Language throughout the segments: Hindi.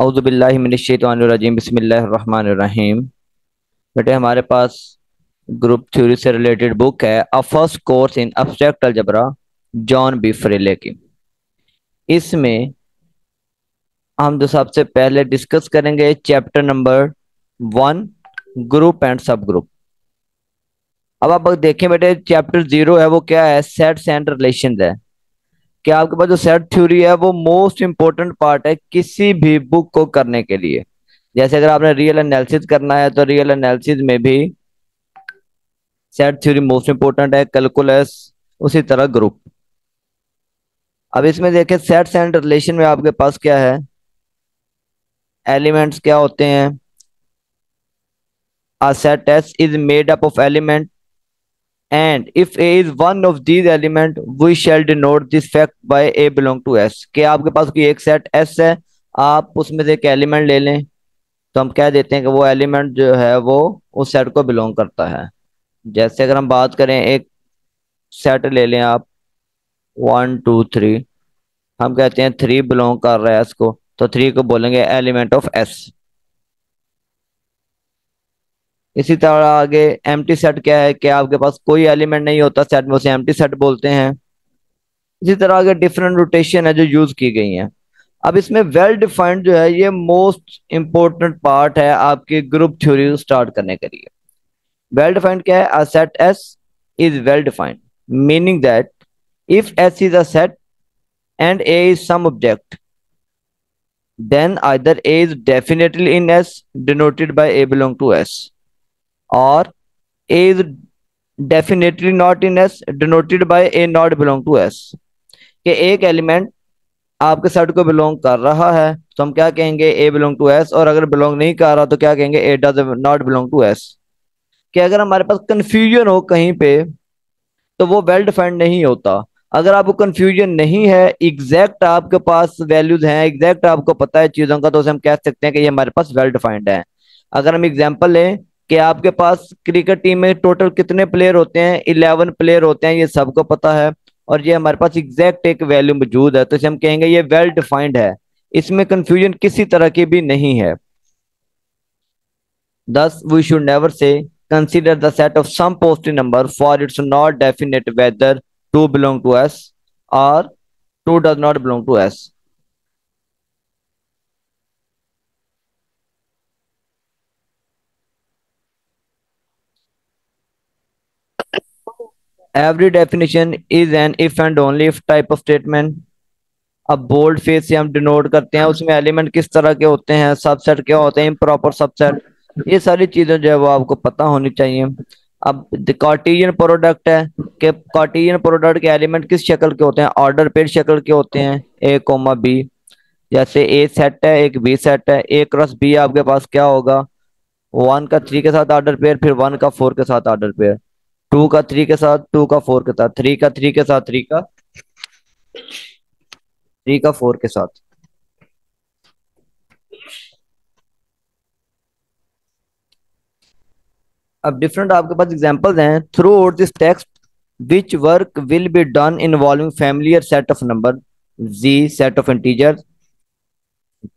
औज़ुबिल्लाहि मिनश्शैतानिर्रजीम बिस्मिल्लाहिर्रहमानिर्रहीम। बेटे हमारे पास ग्रुप थ्योरी से रिलेटेड बुक है a first course in abstract algebra, John B Fraleigh की। इसमें हम जो सबसे पहले डिस्कस करेंगे chapter number 1, group and subgroup. अब आप देखें बेटे, चैप्टर 0 है वो क्या है, सेट्स एंड रिलेशंस है। कि आपके पास जो सेट थ्योरी है वो मोस्ट इंपॉर्टेंट पार्ट है किसी भी बुक को करने के लिए। जैसे अगर आपने रियल एनालिसिस करना है तो रियल एनालिसिस में भी सेट थ्योरी मोस्ट इंपॉर्टेंट है, कैलकुलस उसी तरह ग्रुप। अब इसमें देखें सेट्स एंड रिलेशन में आपके पास क्या है, एलिमेंट्स क्या होते हैं। A set S is made up of element, and if A is one of these element we shall denote this fact by A belong to S। कि आपके पास कोई एक सेट S है, आप उसमें से एक एलिमेंट ले लें तो हम कह देते हैं कि वो एलिमेंट जो है वो उस सेट को बिलोंग करता है। जैसे अगर हम बात करें, एक सेट ले लें आप 1 2 3, हम कहते हैं 3 बिलोंग कर रहा है एस को, तो 3 को बोलेंगे एलिमेंट ऑफ एस। इसी तरह आगे एम्प्टी सेट क्या है, कि आपके पास कोई एलिमेंट नहीं होता सेट में, उसे एम्प्टी सेट बोलते हैं। इसी तरह आगे डिफरेंट रोटेशन है जो यूज की गई है। अब इसमें वेल डिफाइंड जो है ये मोस्ट इंपॉर्टेंट पार्ट है आपकी ग्रुप थ्योरी स्टार्ट करने के लिए। वेल डिफाइंड क्या है, a set S is well defined, meaning that if S is a set and A is some object, then either A is definitely in S denoted by A belong to S, or A is definitely not in S denoted by A not belong to S। कि एक एलिमेंट आपके सेट को बिलोंग कर रहा है तो हम क्या कहेंगे, A belong to S, और अगर बिलोंग नहीं कर रहा तो क्या कहेंगे, A does not belong to S। कि अगर हमारे पास कंफ्यूजन हो कहीं पे तो वो वेल डिफाइंड नहीं होता। अगर आपको कंफ्यूजन नहीं है, एग्जैक्ट आपके पास वैल्यूज हैं, एग्जैक्ट आपको पता है चीजों का, तो उसे हम कह सकते हैं कि ये हमारे पास वेल डिफाइंड है। अगर हम एग्जांपल लें कि आपके पास क्रिकेट टीम में टोटल कितने प्लेयर होते हैं, 11 प्लेयर होते हैं, ये सबको पता है और ये हमारे पास एग्जैक्ट एक वैल्यू मौजूद है, तो इसे हम कहेंगे ये वेल डिफाइंड है, इसमें कंफ्यूजन किसी तरह की भी नहीं है। Thus, we should never say consider the set of some positive number, for it's not definite whether 2 belong to S or 2 does not belong to S। Every definition is an if and only if type of statement। अब बोल्ड फेस से हम डिनोट करते हैं उसमें एलिमेंट किस तरह के होते हैं, सबसेट क्या होते हैं, इम्प्रॉपर सबसेट, ये सारी चीजें जो है वो आपको पता होनी चाहिए। अब कार्टेशियन प्रोडक्ट है कि कार्टेशियन प्रोडक्ट के एलिमेंट किस शक्ल के होते हैं, ऑर्डर पेड शक्ल के होते हैं, ए कोमा बी। जैसे ए सेट है, एक बी सेट है, ए क्रॉस बी आपके पास क्या होगा, 1 का 3 के साथ ऑर्डर पेयर, फिर 1 का 4 के साथ ऑर्डर पेयर, 2 का 3 के साथ, 2 का 4 के साथ, 3 का 3 के साथ, 3 का 4 के साथ। अब डिफरेंट आपके पास एग्जांपल्स हैं throughout this text, which work will be done involving familiar set of number, Z set of integer,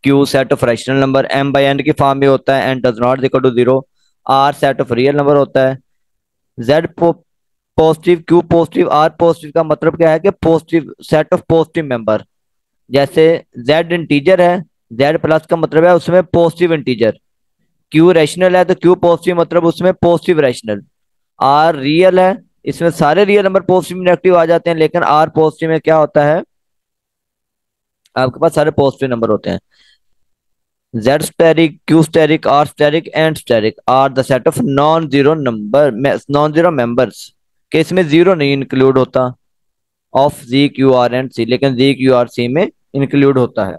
Q set of rational number, M by N की फॉर्म में होता है, N does not equal to 0, R set of real number होता है, Z positive, Q positive, R positive का मतलब क्या है कि positive set of positive member. जैसे जेड इंटीजर है, जेड प्लस का मतलब है उसमें पॉजिटिव इंटीजर, क्यू रैशनल है तो क्यू पॉजिटिव मतलब उसमें पॉजिटिव रैशनल, आर रियल है, इसमें सारे रियल नंबर पॉजिटिव नेगेटिव आ जाते हैं, लेकिन आर पॉजिटिव में क्या होता है, आपके पास सारे पॉजिटिव नंबर होते हैं। Z asterisk, Q asterisk, R asterisk and asterisk are the set of non zero number, non zero members, के इसमें जीरो नहीं इंक्लूड होता, of G Q R and C, लेकिन जी क्यू आर सी में इंक्लूड होता है।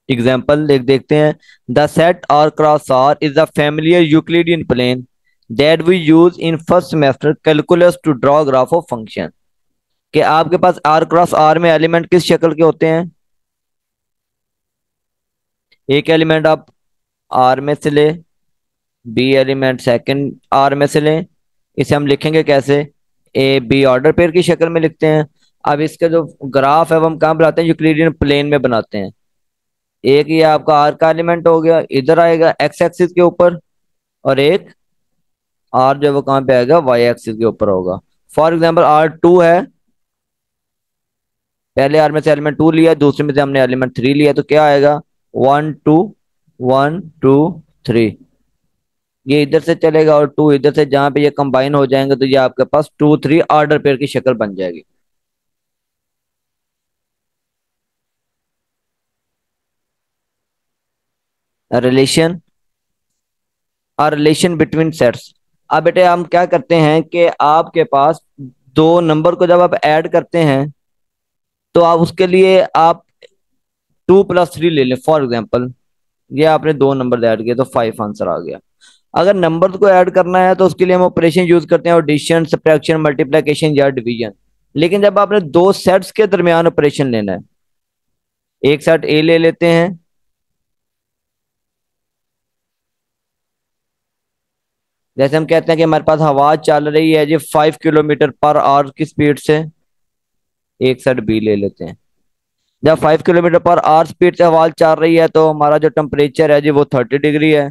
एग्जाम्पल देखते हैं, the set R cross R is the familiar Euclidean plane that we use in first semester calculus to draw graph of function. कि आपके पास आर क्रॉस आर में एलिमेंट किस शक्ल के होते हैं, एक एलिमेंट आप आर में से ले, बी एलिमेंट सेकंड आर में से लें, इसे हम लिखेंगे कैसे, ए बी ऑर्डर पेयर की शक्ल में लिखते हैं। अब इसका जो ग्राफ है वो हम कहाँ बनाते हैं, यूक्लिडियन प्लेन में बनाते हैं। एक ये आपका आर का एलिमेंट हो गया, इधर आएगा एक्स एक्सिस के ऊपर, और एक आर जो है वो कहाँ पे आएगा, वाई एक्सिस के ऊपर होगा। फॉर एग्जाम्पल R2 है, पहले आर में से एलिमेंट 2 लिया, दूसरे में से हमने एलिमेंट 3 लिया, तो क्या आएगा, 1 2 1 2 3। ये इधर से चलेगा और 2 इधर से, जहां पे ये कंबाइन हो जाएंगे तो ये आपके पास 2 3 ऑर्डर पेयर की शक्ल बन जाएगी। रिलेशन, और रिलेशन बिटवीन सेट्स। अब बेटे हम क्या करते हैं कि आपके पास दो नंबर को जब आप ऐड करते हैं तो आप उसके लिए आप 2 + 3 ले लें। फॉर एग्जाम्पल ये आपने दो नंबर ऐड किए तो 5 आंसर आ गया। अगर नंबर को ऐड करना है तो उसके लिए हम ऑपरेशन यूज करते हैं, एडिशन, सब्ट्रैक्शन, मल्टीप्लिकेशन या डिवीजन। लेकिन जब आपने दो सेट्स के दरमियान ऑपरेशन लेना है, एक सेट ए ले लेते हैं, जैसे हम कहते हैं कि हमारे पास हवा चल रही है जी 5 किलोमीटर पर आवर की स्पीड से, एक सेट बी ले लेते हैं। जब 5 किलोमीटर पर आवर स्पीड से हवा चल रही है तो हमारा जो टेम्परेचर है जी वो 30 डिग्री है।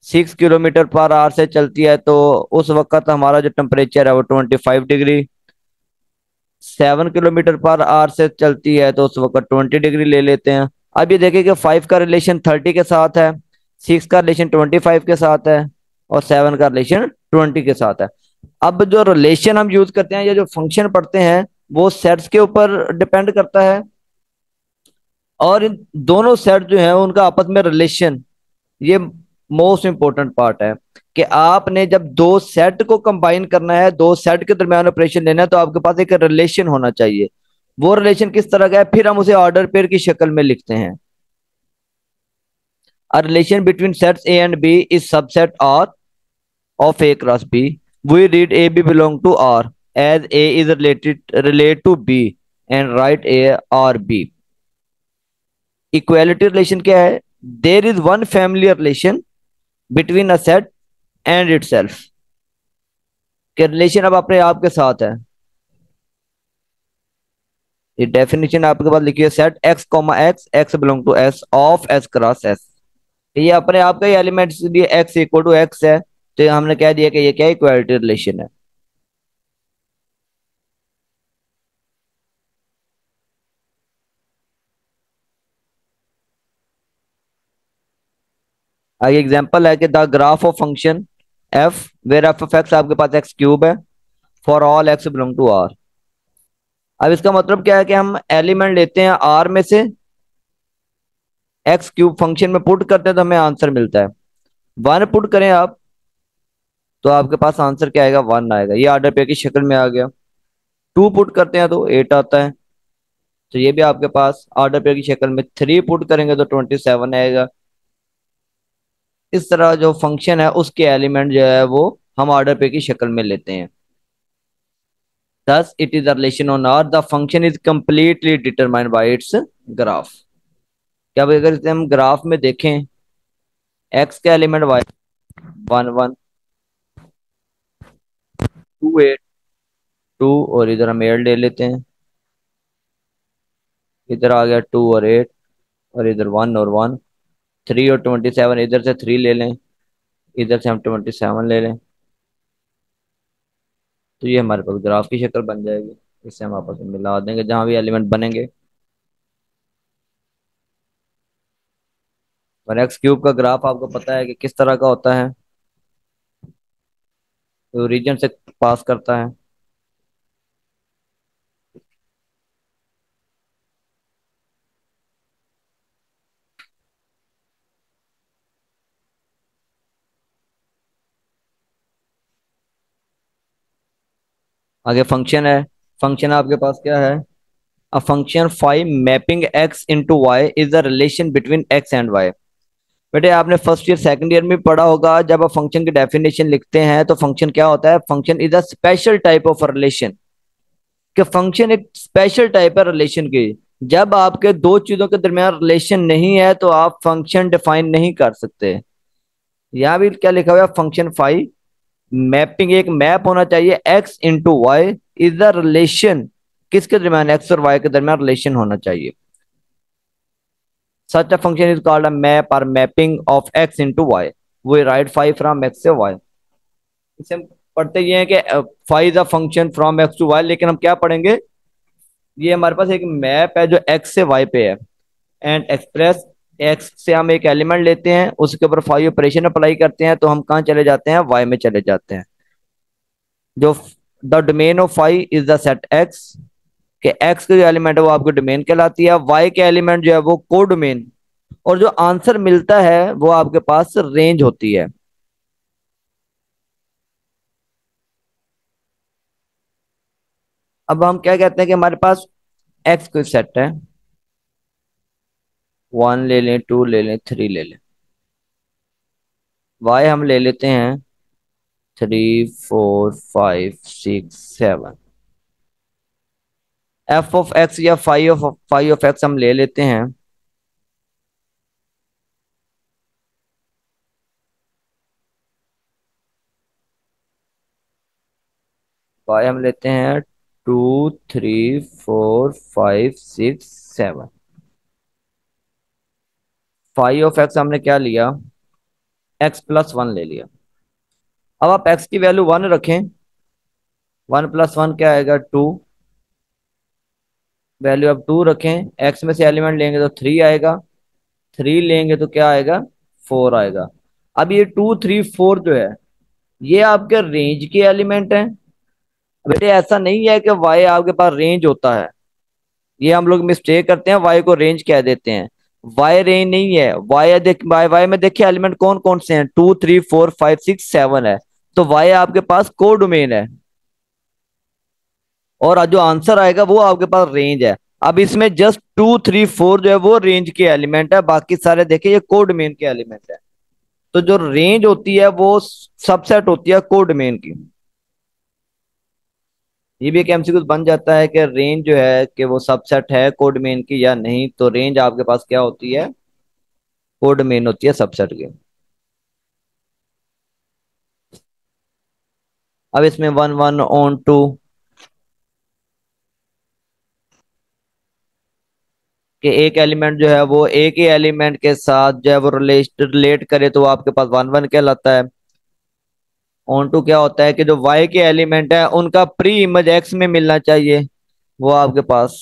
6 किलोमीटर पर आवर से चलती है तो उस वक्त हमारा जो टेम्परेचर है वो 25 डिग्री। 7 किलोमीटर पर आवर से चलती है तो उस वक्त 20 डिग्री ले लेते हैं। अब ये देखिए कि 5 का रिलेशन 30 के साथ है, 6 का रिलेशन 25 के साथ है, और 7 का रिलेशन 20 के साथ है। अब जो रिलेशन हम यूज करते हैं या जो फंक्शन पढ़ते हैं वो सेट्स के ऊपर डिपेंड करता है, और इन दोनों सेट जो है उनका आपस में रिलेशन, ये मोस्ट इंपॉर्टेंट पार्ट है कि आपने जब दो सेट को कंबाइन करना है, दो सेट के दरमियान ऑपरेशन लेना है, तो आपके पास एक रिलेशन होना चाहिए। वो रिलेशन किस तरह का है, फिर हम उसे ऑर्डर पेयर की शक्ल में लिखते हैं। A relation between sets A and B is subset R of A cross B. We read AB belong to R as A is related to B and write A or B. Equality relation क्या है? There is one familiar relation between a set and itself. कि रिलेशन अब अपने आप के साथ है। ये डेफिनेशन आपके पास लिखी है, set x comma x, x belong to S of S cross S. ये अपने आप का ही एलिमेंट, इसलिए एक्स इक्वल टू एक्स है, तो हमने कह दिया कि ये क्या इक्वालिटी रिलेशन है। आगे एग्जांपल है कि the graph of function f where f of x, आपके पास एक्स क्यूब है, for all x belong to R. अब इसका मतलब क्या है कि हम एलिमेंट लेते हैं आर में से, एक्स क्यूब फंक्शन में पुट करते हैं तो हमें आंसर मिलता है। 1 पुट करें आप तो आपके पास आंसर क्या आएगा, 1 आएगा, ये ऑर्डर पे की शक्ल में आ गया। 2 पुट करते हैं तो 8 आता है, तो ये भी आपके पास ऑर्डर पे की शक्ल में। 3 पुट करेंगे तो 27 आएगा। इस तरह जो फंक्शन है उसके एलिमेंट जो है वो हम ऑर्डर पे की शक्ल में लेते हैं। Thus, it is a relation on R. The function is completely determined by its graph. क्या भाई, अगर इसे हम ग्राफ में देखें, x का एलिमेंट y 1 1 2 8 2, और इधर हम 8 ले लेते हैं, इधर आ गया 2 और 8, और इधर 1 और 1, 3 और 27, इधर से 3 ले लें, इधर से हम 27 ले लें, तो ये हमारे पास ग्राफ की शक्ल बन जाएगी। इससे हम आपस में मिला देंगे जहां भी एलिमेंट बनेंगे। और एक्स क्यूब का ग्राफ आपको पता है कि किस तरह का होता है, तो रीजन से पास करता है। आगे फंक्शन है, फंक्शन आपके पास क्या है, a function five mapping x into y is the relation between x and y. बेटे आपने फर्स्ट ईयर सेकंड ईयर में पढ़ा होगा, जब आप फंक्शन की डेफिनेशन लिखते हैं तो फंक्शन क्या होता है, function is a special type of relation. कि फंक्शन एक स्पेशल टाइप है रिलेशन की। जब आपके दो चीजों के दरमियान रिलेशन नहीं है तो आप फंक्शन डिफाइन नहीं कर सकते। यहाँ भी क्या लिखा हुआ है, फंक्शन फाइव मैपिंग, एक मैप होना चाहिए x into y is the relation, किसके दरमियान, एक्स और वाई के दरमियान रिलेशन होना चाहिए। Such a function is called a map और mapping of X into Y. We write five from X से वाई। इसे हम पढ़ते ये हैं कि five is a function from X to Y, लेकिन हम क्या पढ़ेंगे, ये हमारे पास एक मैप है जो एक्स से वाई पे है। एंड एक्सप्रेस, एक्स से हम एक एलिमेंट लेते हैं, उसके ऊपर फाइव ऑपरेशन अप्लाई करते हैं, तो हम कहाँ चले जाते हैं, वाई में चले जाते हैं। जो the domain of five is the set x, कि एक्स के जो एलिमेंट है वो आपको डोमेन कहलाती है, वाई के एलिमेंट जो है वो को डोमेन, और जो आंसर मिलता है वो आपके पास रेंज होती है। अब हम क्या कहते हैं कि हमारे पास एक्स कोई सेट है, वन ले लें, टू ले लें, थ्री ले लें। वाई हम ले लेते हैं three, four, five, six, seven. F of x या फाइव ऑफ एक्स हम ले लेते हैं। वाई हम लेते हैं two, three, four, five, six, seven. Five of x हमने क्या लिया, एक्स प्लस वन ले लिया। अब आप एक्स की वैल्यू वन रखें, वन प्लस वन क्या आएगा, टू। वैल्यू अब टू रखें, एक्स में से एलिमेंट लेंगे तो थ्री आएगा, थ्री लेंगे तो क्या आएगा, फोर आएगा। अब ये टू, थ्री, फोर जो है ये आपके रेंज के एलिमेंट हैं। बेटे ऐसा नहीं है कि वाई आपके पास रेंज होता है, ये हम लोग मिस्टेक करते हैं, वाई को रेंज कह देते हैं। वाई रेंज नहीं है, वाई देख, वाई वाई में देखिए एलिमेंट कौन कौन से हैं, two, three, four, five, six, seven है। तो वाई आपके पास को डोमेन है, और जो आंसर आएगा वो आपके पास रेंज है। अब इसमें जस्ट टू, थ्री, फोर जो है वो रेंज के एलिमेंट है, बाकी सारे देखिए ये कोड डोमेन के एलिमेंट है। तो जो रेंज होती है वो सबसेट होती है कोड डोमेन की। ये भी एक एमसीक्यू बन जाता है कि रेंज जो है कि वो सबसेट है कोड डोमेन की या नहीं, तो रेंज आपके पास क्या होती है, कोड डोमेन होती है सबसेट की। अब इसमें वन, वन ऑन टू, कि एक एलिमेंट जो है वो एक ही एलिमेंट के साथ जो है वो रिलेट करे तो वो आपके पास वन वन कहलाता है। ऑन टू क्या होता है कि जो वाई के एलिमेंट है उनका प्री इमेज एक्स में मिलना चाहिए, वो आपके पास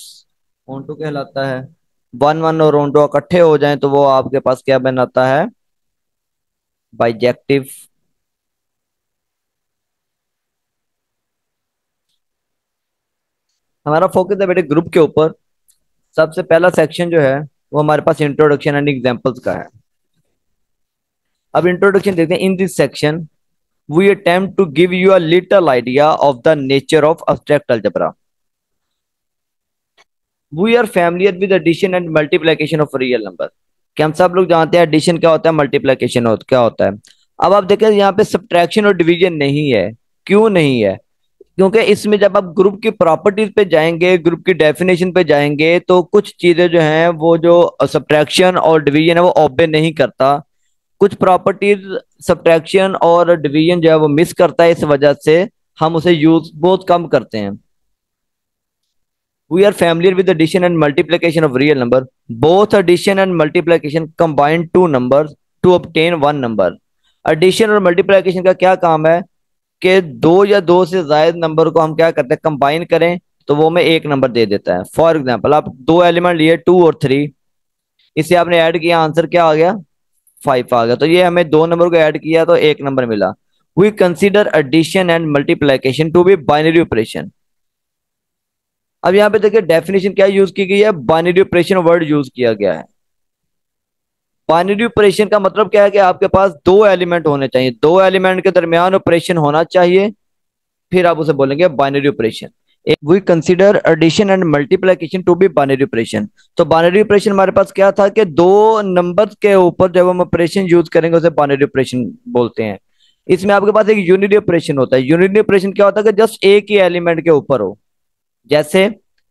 ऑन टू कहलाता है। वन वन और ऑन टू इकट्ठे हो जाएं तो वो आपके पास क्या बनाता है, बाइजेक्टिव। हमारा फोकस है बेटे ग्रुप के ऊपर। सबसे पहला सेक्शन जो है वो हमारे पास इंट्रोडक्शन एंड एग्जांपल्स का है। अब इंट्रोडक्शन देखते हैं। In this section we attempt to give you a little idea of the nature of abstract algebra. We are familiar with addition and multiplication of real number, कि हम सब लोग जानते हैं एडिशन क्या होता है, मल्टीप्लिकेशन क्या होता है। अब आप देखें यहाँ पे सब्ट्रैक्शन और डिवीजन नहीं है। क्यों नहीं है, क्योंकि इसमें जब आप ग्रुप की प्रॉपर्टीज पे जाएंगे, ग्रुप की डेफिनेशन पे जाएंगे, तो कुछ चीजें जो हैं वो जो सब्ट्रैक्शन और डिवीजन है वो ओबे नहीं करता। कुछ प्रॉपर्टीज सब्ट्रैक्शन और डिवीजन जो है वो मिस करता है, इस वजह से हम उसे यूज बहुत कम करते हैं। We are familiar with addition and multiplication of real number. Both addition and multiplication combine two numbers to obtain one number. Addition और multiplication का क्या काम है कि दो या दो से ज्यादा नंबर को हम क्या करते हैं, कंबाइन करें तो वो हमें एक नंबर दे देता है। फॉर एग्जाम्पल आप दो एलिमेंट लिए टू और थ्री, इसे आपने ऐड किया, आंसर क्या आ गया, फाइव आ गया। तो ये हमें दो नंबर को ऐड किया तो एक नंबर मिला। We consider addition and multiplication to be binary operation. अब यहाँ पे देखिए डेफिनेशन क्या यूज की गई है, बाइनरी ऑपरेशन वर्ड यूज किया गया है। बाइनरी ऑपरेशन का मतलब क्या है कि आपके पास दो एलिमेंट होने चाहिए, दो एलिमेंट के दरमियान ऑपरेशन होना चाहिए, फिर आप उसे बोलेंगे binary operation. We consider addition and multiplication to be binary operation. तो बाइनरी ऑपरेशन हमारे पास क्या था कि दो नंबर के ऊपर जब हम ऑपरेशन यूज करेंगे उसे बाइनरी ऑपरेशन बोलते हैं। इसमें आपके पास एक यूनिटी ऑपरेशन होता है। यूनिटी ऑपरेशन क्या होता है कि जस्ट एक ही एलिमेंट के ऊपर हो। जैसे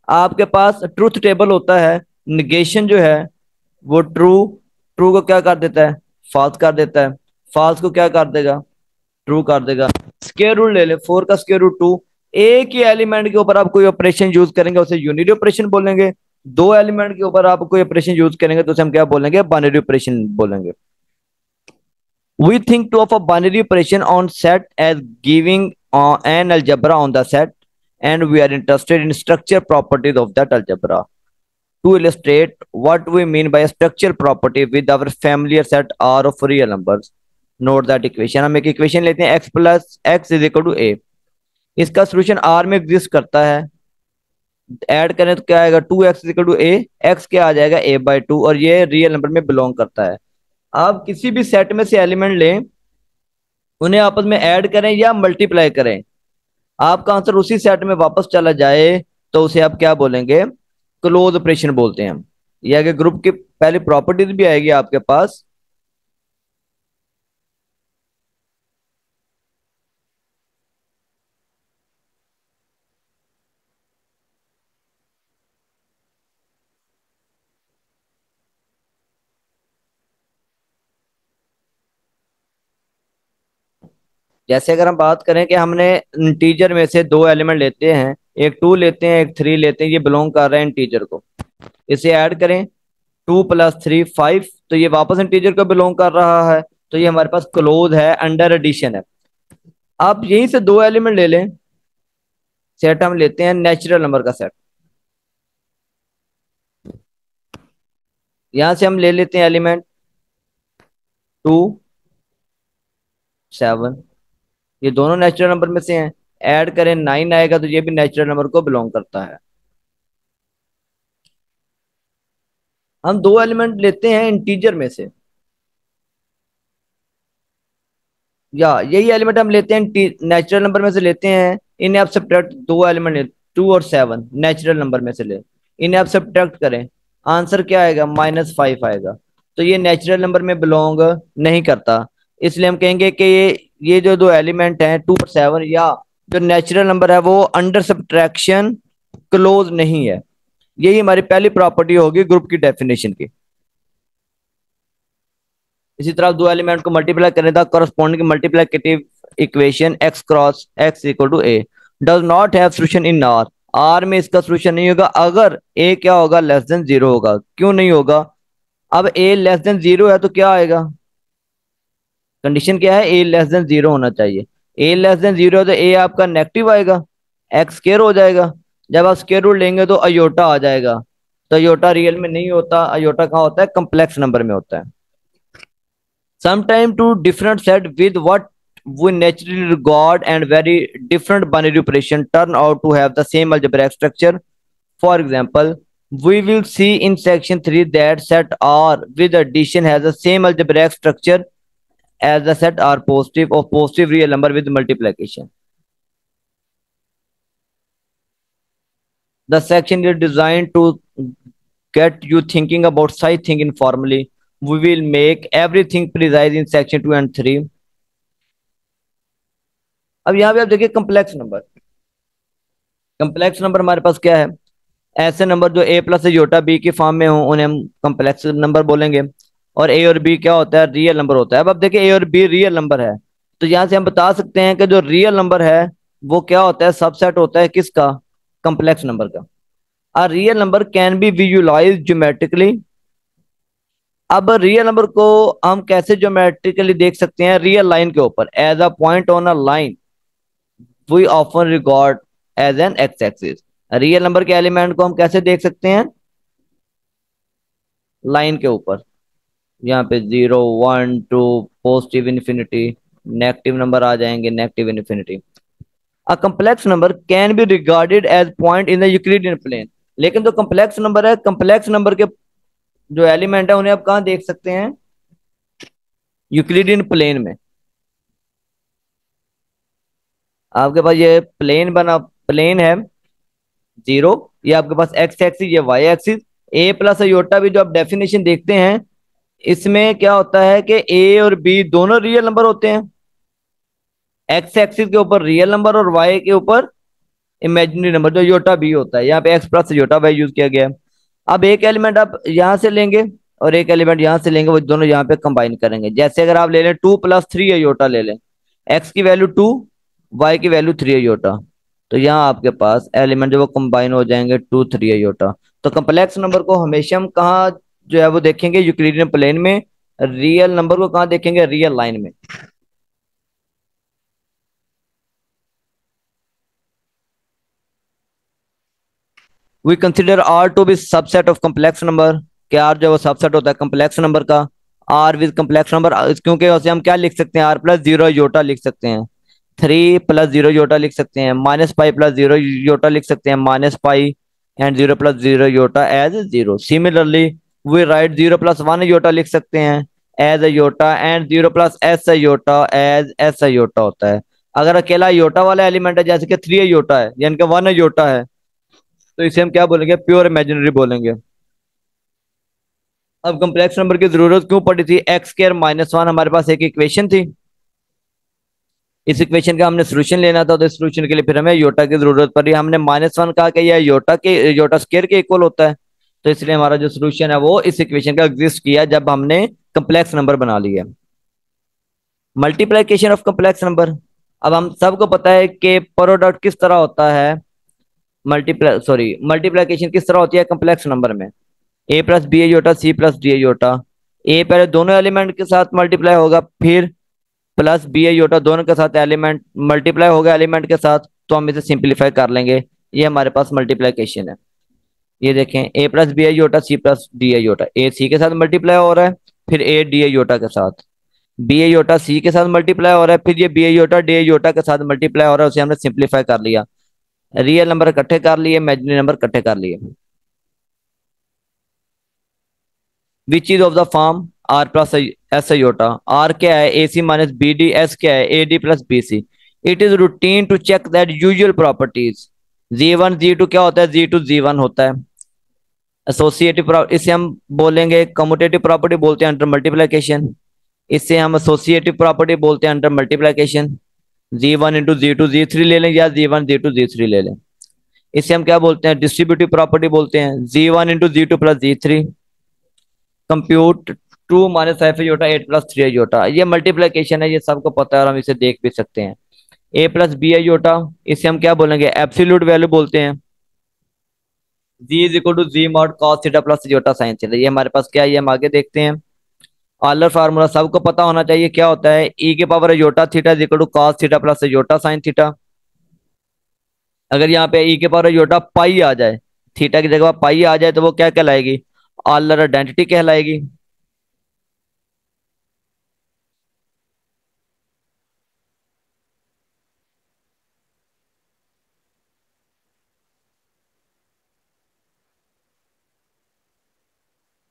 आपके पास ट्रूथ टेबल होता है, निगेशन जो है वो ट्रू, ट्रू को क्या कर देता है, फॉल्स कर देता है, फॉल्स को क्या कर देगा, ट्रू कर देगा। स्क्वायर रूट ले ले, फोर का स्क्वायर रूट टू। एक ही एलिमेंट के ऊपर आप कोई ऑपरेशन यूज करेंगे उसे यूनिटी ऑपरेशन बोलेंगे। दो एलिमेंट के ऊपर आप कोई ऑपरेशन यूज करेंगे तो उसे हम क्या बोलेंगे, बाइनरी ऑपरेशन बोलेंगे। We think of a binary operation on set as giving an algebra on the set, and we are interested in structure properties of that algebra. To illustrate what we mean by a structure property with our familiar set R of real numbers, note that equation. हम एक इक्वेशन लेते हैं x plus X is equal to A. इसका सोल्यूशन R में एग्जिस्ट करता है। ऐड करें तो क्या आएगा, 2x equal to A, x क्या आ जाएगा a/2, और ये रियल नंबर में बिलोंग करता है। आप किसी भी सेट में से एलिमेंट लें, उन्हें आपस में ऐड करें या मल्टीप्लाई करें, आपका आंसर उसी सेट में वापस चला जाए तो उसे आप क्या बोलेंगे, क्लोज ऑपरेशन बोलते हैं हम। ये आगे ग्रुप की पहली प्रॉपर्टीज भी आएगी आपके पास। जैसे अगर हम बात करें कि हमने इंटीजर में से दो एलिमेंट लेते हैं, एक 2 लेते हैं एक 3 लेते हैं, ये बिलोंग कर रहा है इंटीजर को, इसे ऐड करें 2 + 3 5, तो ये वापस इंटीजर को बिलोंग कर रहा है, तो ये हमारे पास क्लोज है, अंडर एडिशन है। आप यहीं से दो एलिमेंट ले लें, सेट हम लेते हैं नेचुरल नंबर का सेट। यहां से हम ले लेते हैं एलिमेंट 2 7, ये दोनों नेचुरल नंबर में से हैं। ऐड करें 9 आएगा, तो ये भी नेचुरल नंबर को बिलोंग करता है। हम दो एलिमेंट लेते हैं इंटीजर में से, या यही एलिमेंट हम लेते हैं नेचुरल नंबर में से लेते हैं, इन्हें आप सब्ट्रैक्ट, दो एलिमेंट ले, 2 और 7 नेचुरल नंबर में से ले, इन्हें आप सब्ट्रैक्ट करें, आंसर क्या आएगा, -5 आएगा। तो ये नेचुरल नंबर में बिलोंग नहीं करता, इसलिए हम कहेंगे कि ये जो दो एलिमेंट हैं 2 और 7, या जो नेचुरल नंबर है वो अंडर सब्ट्रैक्शन क्लोज नहीं है। यही हमारी पहली प्रॉपर्टी होगी ग्रुप की डेफिनेशन की। इसी तरह दो एलिमेंट को मल्टीप्लाई करें तो corresponding multiplicative equation x cross x equal to a does not have solution in R। R में इसका सॉल्यूशन नहीं होगा अगर a क्या होगा, लेस देन 0 होगा। क्यों नहीं होगा, अब a लेस देन 0 है तो क्या आएगा, कंडीशन क्या है, a लेस देन 0 होना चाहिए। a लेस देन 0 है तो a आपका नेगेटिव आएगा, x स्क्वायर हो जाएगा। जब आप स्क्वायर रूट लेंगे तो अयोटा आ जाएगा, तो अयोटा रियल में नहीं होता, अयोटा कहाँ होता है, कम्प्लेक्स नंबर में होता है। Sometime two different set with what we naturally regard and very different binary operation turn out to have the same algebraic structure. For example, we will see in section 3 that set R with addition has the same algebraic structure as the set R positive of positive real number with multiplication. The section is designed to get you thinking about size thinking formally. We will make everything precise in section 2 and 3. अब यहाँ पे आप देखिए कम्प्लेक्स नंबर, कम्प्लेक्स नंबर हमारे पास क्या है, ऐसे नंबर जो a प्लस योटा b की फॉर्म में हो उन्हें हम कम्प्लेक्स नंबर बोलेंगे। और a और b क्या होता है, रियल नंबर होता है। अब देखिए a और b रियल नंबर है, तो यहाँ से हम बता सकते हैं कि जो रियल नंबर है वो क्या होता है, सबसेट होता है किसका, कम्प्लेक्स नंबर का। a real number can be visualized geometrically। अब रियल नंबर को हम कैसे ज्योमेट्रिकली देख सकते हैं, रियल लाइन के ऊपर, as a point on a line we often record as an x axis. Real number के एलिमेंट को हम कैसे देख सकते हैं, लाइन के ऊपर, यहाँ पे 0 1 2 पॉजिटिव इन्फिनिटी, नेगेटिव नंबर आ जाएंगे negative infinity. A complex number can be regarded as point in the Euclidean plane. लेकिन जो कम्प्लेक्स नंबर है, कम्प्लेक्स नंबर के जो एलिमेंट है उन्हें आप कहाँ देख सकते हैं, यूक्लिडियन प्लेन में। आपके पास ये प्लेन बना, प्लेन है 0, ये आपके पास एक्स एक्सिस, ये वाई एक्सिस। ए प्लस अयोटा भी जो आप डेफिनेशन देखते हैं, इसमें क्या होता है कि ए और बी दोनों रियल नंबर होते हैं, एक्स एक्सिस के ऊपर रियल नंबर और वाई के ऊपर इमेजिनरी नंबर जो योटा बी होता है। यहाँ पे x plus iota y use किया गया है। अब एक एलिमेंट आप यहाँ से लेंगे और एक एलिमेंट यहाँ से लेंगे, वो दोनों यहाँ पे कंबाइन करेंगे। जैसे अगर आप ले लें 2 + 3 अयोटा ले लें, एक्स की वैल्यू 2, वाई की वैल्यू 3 अयोटा, तो यहाँ आपके पास एलिमेंट जो वो कंबाइन हो जाएंगे 2 3 आयोटा। तो कम्प्लेक्स नंबर को हमेशा हम कहाँ जो है वो देखेंगे, यूक्लिडियन प्लेन में। रियल नंबर को कहाँ देखेंगे, रियल लाइन में। We consider R to be subset of complex number. क्या आर जो वो सबसेट होता है कम्प्लेक्स नंबर का। आर विद कम्प्लेक्स नंबर, क्योंकि उसे हम क्या लिख सकते हैं, R+0 योटा लिख सकते हैं। 3+0 योटा लिख सकते हैं, -π+0 योटा लिख सकते हैं, -π and 0+0 iota as 0। Similarly we write 0+1 iota लिख सकते हैं as iota, and 0+s iota as s iota होता है। अगर अकेला योटा वाला एलिमेंट है, जैसे कि 3 योटा है यानी कि 1 योटा है, तो इसे हम क्या बोलेंगे, प्योर इमेजिनरी बोलेंगे। अब कम्प्लेक्स नंबर की जरूरत क्यों पड़ी थी, x² - 1 हमारे पास एक इक्वेशन थी। इस इक्वेशन का हमने सोल्यूशन लेना था, तो इस सोल्यूशन के लिए फिर हमें योटा की जरूरत पड़ी। हमने -1 कहा कि यह योटा स्क्वायर के इक्वल होता है, तो इसलिए हमारा जो सोल्यूशन है वो इस इक्वेशन का एग्जिस्ट किया जब हमने कम्प्लेक्स नंबर बना लिया। Multiplication of complex number. अब हम सबको पता है कि प्रोडक्ट किस तरह होता है, मल्टीप्लीकेशन किस तरह होती है कम्प्लेक्स नंबर में। A+B iota, C+D iota. ए पहले दोनों एलिमेंट के साथ मल्टीप्लाई होगा, फिर +B आयोटा दोनों के साथ एलिमेंट मल्टीप्लाई होगा एलिमेंट के साथ, तो हम इसे सिंप्लीफाई कर लेंगे। ये हमारे पास मल्टीप्लीकेशन है। ये देखें, A+B आयोटा, C+D आयोटा। ए सी के साथ मल्टीप्लाई हो रहा है, फिर A D आयोटा के साथ। B आयोटा C के साथ मल्टीप्लाई हो रहा है, फिर ये B आयोटा D आयोटा के साथ मल्टीप्लाई हो रहा है। उसे हमने सिंप्लीफाई कर लिया, रियल नंबर इकट्ठे कर लिए, इमेजिनरी नंबर इकट्ठे कर लिए। Which is of the form R+S iota. R क्या है, AC-BD। S क्या है, AD+BC। It is routine to check that usual properties. Z1 Z2 क्या होता है, Z2 Z1 होता है। एसोसिएटिव, इसे हम बोलेंगे कम्यूटेटिव प्रॉपर्टी बोलते हैं अंडर मल्टीप्लिकेशन। इसे हम एसोसिएटिव प्रॉपर्टी बोलते हैं under multiplication. Z1 × Z2 Z3 ले लें, या Z1 Z2 Z3 ले लें। इसे हम क्या बोलते हैं, डिस्ट्रीब्यूटिव प्रॉपर्टी बोलते हैं। Z1 × Z2 + Z3। Compute 2 - f iota 8+3 iota. ये मल्टीप्लिकेशन है, ये सबको पता है और हम इसे देख भी सकते हैं। A+B आयोटा, इसे हम क्या बोलेंगे, एब्सोल्यूट वैल्यू बोलते हैं। G = G mod cos theta + iota sin theta. ये हमारे पास क्या है, ये हम आगे देखते हैं। ऑलर फार्मूला सबको पता होना चाहिए, क्या होता है, e⁻θ cos theta + iota sin theta. अगर यहाँ पे e⁻θ पाई आ जाए, थीटा की जगह पाई आ जाए, तो वो क्या कहलाएगी, ऑलर आइडेंटिटी कहलाएगी।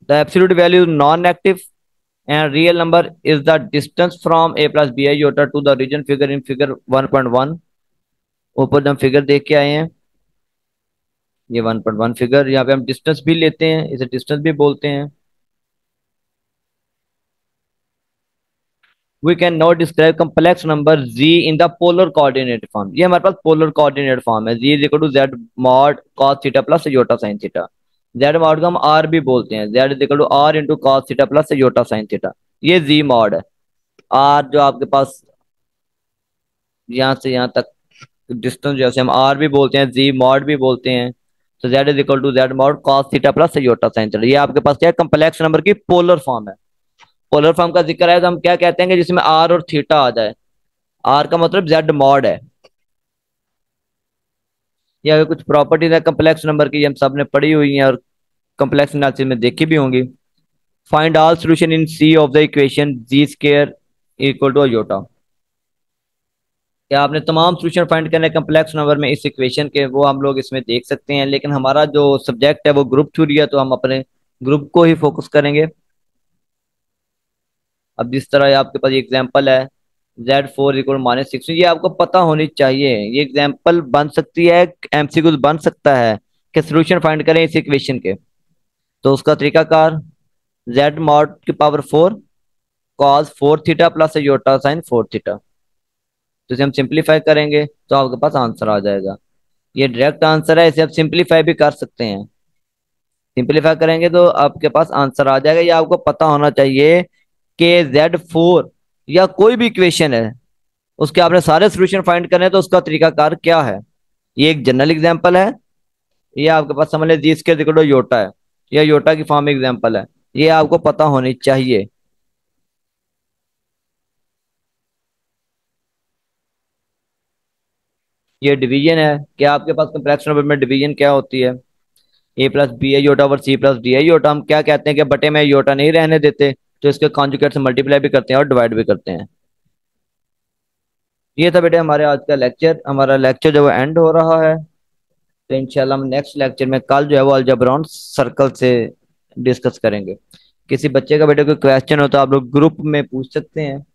The absolute value is non-negative and real number is the distance from A+B iota to the origin figure in figure 1.1। ऊपर हम फिगर देख के आए हैं, ये 1.1 फिगर। यहाँ पे हम डिस्टेंस भी लेते हैं, इसे डिस्टेंस भी बोलते हैं। We can not describe complex number z in the polar coordinate form. ये हमारे पास पोलर कोऑर्डिनेट फॉर्म है। Z = Z mod cos theta + iota sin theta. Z mod को हम R भी बोलते हैं। Z = R × cos theta + iota sin theta. ये Z mod है। R जो आपके पास यहाँ से यहाँ तक डिस्टेंस, जैसे हम R भी बोलते हैं, Z mod भी बोलते हैं। तो Z = Z mod cos theta + iota sin theta. ये आपके पास क्या है, कम्प्लेक्स नंबर की पोलर फॉर्म है। पोलर फॉर्म का जिक्र है तो हम क्या कहते हैं कि जिसमें R और थीटा आ जाए। R का मतलब Z mod है। ये अगर कुछ प्रॉपर्टीज है कम्प्लेक्स नंबर की, हम सब ने पढ़ी हुई हैं और कम्प्लेक्स एनालिसिस में देखी भी होंगी। Find all solution in C of the equation Z² = iota. क्या आपने तमाम सॉल्यूशन फाइंड करने कम्प्लेक्स नंबर में इस इक्वेशन के, वो हम लोग इसमें देख सकते हैं। लेकिन हमारा जो सब्जेक्ट है वो ग्रुप थ्योरी है, तो हम अपने ग्रुप को ही फोकस करेंगे। अब जिस तरह आपके पास एग्जांपल है, Z4 = -6, ये आपको पता होनी चाहिए। ये एग्जांपल बन सकती है, MCQ बन सकता है कि सॉल्यूशन फाइंड करें इस इक्वेशन के। तो उसका तरीकाकार, Z mod की power 4 cos 4 theta + iota sin 4 theta. तो इसे हम सिंप्लीफाई करेंगे तो आपके पास आंसर आ जाएगा। ये डायरेक्ट आंसर है, इसे आप सिंप्लीफाई भी कर सकते हैं। सिंप्लीफाई करेंगे तो आपके पास आंसर आ जाएगा। ये आपको पता होना चाहिए कि Z4 या कोई भी इक्वेशन है, उसके आपने सारे सॉल्यूशन फाइंड करने हैं, तो उसका तरीकाकार क्या है, ये एक जनरल एग्जांपल है। ये आपके पास समझ लीजिए इसके देखो योटा है, या योटा की फॉर्म एग्जांपल है। ये आपको पता होनी चाहिए। ये डिवीजन है, क्या आपके पास कॉम्प्लेक्स नंबर में डिवीजन क्या होती है? A plus B I iota over C plus D I iota. हम क्या कहते हैं कि बटे में योटा नहीं रहने देते, तो इसके कॉन्जुगेट से मल्टीप्लाई भी करते हैं और डिवाइड भी करते हैं। ये था बेटे हमारे आज का लेक्चर। हमारा लेक्चर जो है एंड हो रहा है। तो इंशाल्लाह हम नेक्स्ट लेक्चर में कल जो है वो अलजेब्रा ऑन सर्कल से डिस्कस करेंगे। किसी बच्चे का बेटे कोई क्वेश्चन हो तो आप लोग ग्रुप में पूछ सकते हैं।